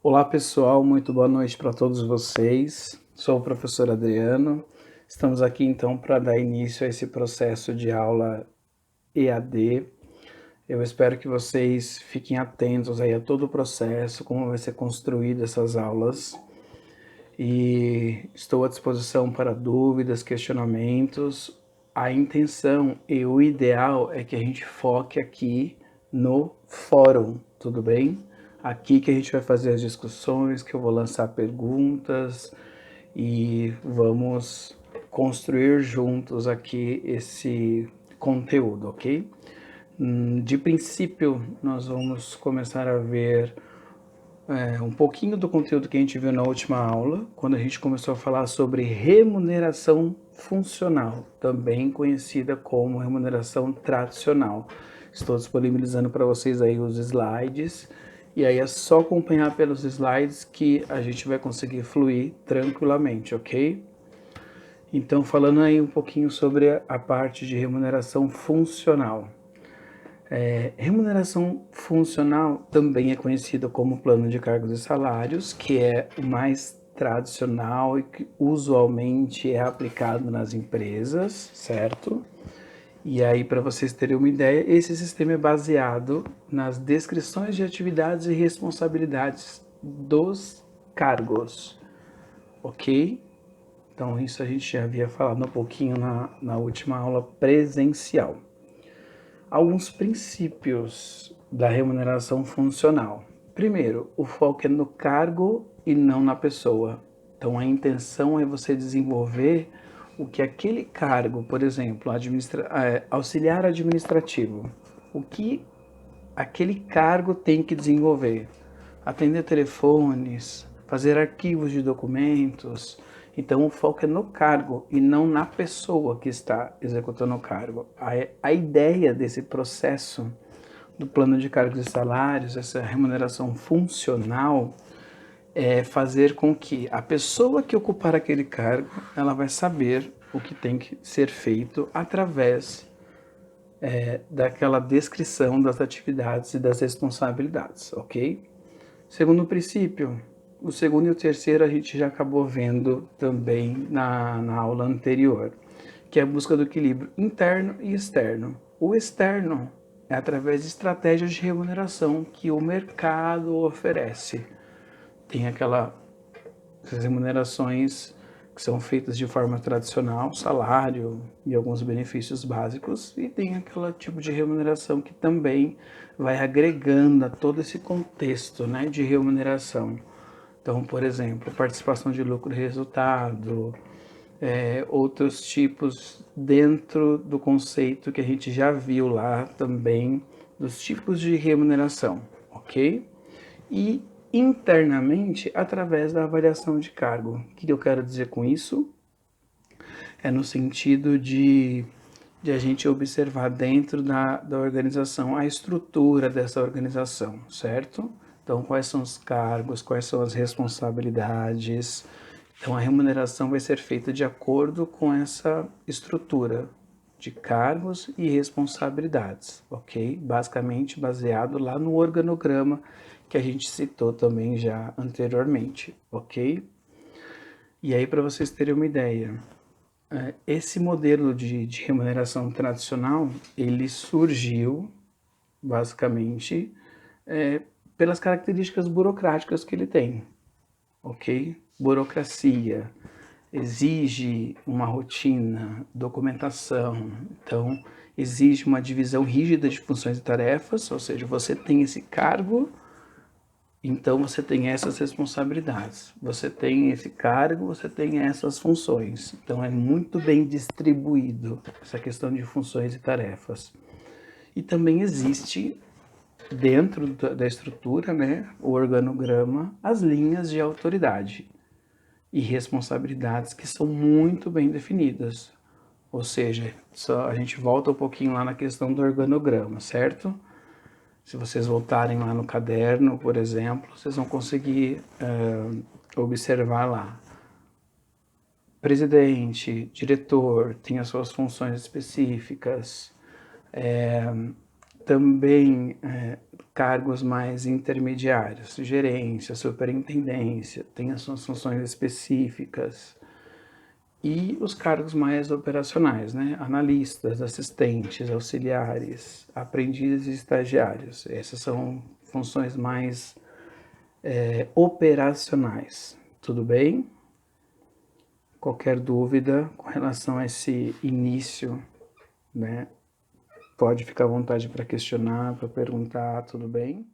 Olá pessoal, muito boa noite para todos vocês. Sou o professor Adriano. Estamos aqui então para dar início a esse processo de aula EAD. Eu espero que vocês fiquem atentos aí a todo o processo, como vai ser construído essas aulas. E estou à disposição para dúvidas, questionamentos. A intenção e o ideal é que a gente foque aqui no fórum, tudo bem? Aqui que a gente vai fazer as discussões, que eu vou lançar perguntas e vamos construir juntos aqui esse conteúdo, ok? De princípio, nós vamos começar a ver um pouquinho do conteúdo que a gente viu na última aula, quando a gente começou a falar sobre remuneração funcional, também conhecida como remuneração tradicional. Estou disponibilizando para vocês aí os slides, e aí é só acompanhar pelos slides que a gente vai conseguir fluir tranquilamente, ok? Então, falando aí um pouquinho sobre a parte de remuneração funcional. Remuneração funcional também é conhecida como plano de cargos e salários, que é o mais tradicional e que usualmente é aplicado nas empresas, certo? E aí, para vocês terem uma ideia, esse sistema é baseado nas descrições de atividades e responsabilidades dos cargos, ok? Então, isso a gente já havia falado um pouquinho na última aula presencial. Alguns princípios da remuneração funcional. Primeiro, o foco é no cargo e não na pessoa. Então, a intenção é você desenvolver o que aquele cargo, por exemplo, auxiliar administrativo, o que aquele cargo tem que desenvolver. Atender telefones, fazer arquivos de documentos. Então, o foco é no cargo e não na pessoa que está executando o cargo. A ideia desse processo do plano de cargos e salários, essa remuneração funcional, é fazer com que a pessoa que ocupar aquele cargo, ela vai saber o que tem que ser feito através daquela descrição das atividades e das responsabilidades, ok? Segundo princípio, o segundo e o terceiro a gente já acabou vendo também na aula anterior, que é a busca do equilíbrio interno e externo. O externo é através de estratégias de remuneração que o mercado oferece. Tem essas remunerações que são feitas de forma tradicional, salário e alguns benefícios básicos, e tem aquele tipo de remuneração que também vai agregando a todo esse contexto, né, de remuneração. Então, por exemplo, participação de lucro e resultado, outros tipos dentro do conceito que a gente já viu lá também, dos tipos de remuneração, ok? E internamente através da avaliação de cargo. O que eu quero dizer com isso? É no sentido de a gente observar dentro da organização a estrutura dessa organização, certo? Então, quais são os cargos, quais são as responsabilidades. Então, a remuneração vai ser feita de acordo com essa estrutura de cargos e responsabilidades, ok? Basicamente baseado lá no organograma que a gente citou também já anteriormente, ok? E aí, para vocês terem uma ideia, esse modelo de remuneração tradicional, ele surgiu, basicamente, pelas características burocráticas que ele tem, ok? Burocracia, exige uma rotina, documentação, então exige uma divisão rígida de funções e tarefas, ou seja, você tem esse cargo, então você tem essas responsabilidades, você tem esse cargo, você tem essas funções. Então é muito bem distribuído essa questão de funções e tarefas. E também existe dentro da estrutura, né, o organograma, as linhas de autoridade e responsabilidades que são muito bem definidas. Ou seja, a gente volta um pouquinho lá na questão do organograma, certo? Se vocês voltarem lá no caderno, por exemplo, vocês vão conseguir observar lá. Presidente, diretor, tem as suas funções específicas. também cargos mais intermediários, gerência, superintendência, tem as suas funções específicas. E os cargos mais operacionais, né? Analistas, assistentes, auxiliares, aprendizes e estagiários. Essas são funções mais operacionais. Tudo bem? Qualquer dúvida com relação a esse início, né? Pode ficar à vontade para questionar, para perguntar, tudo bem?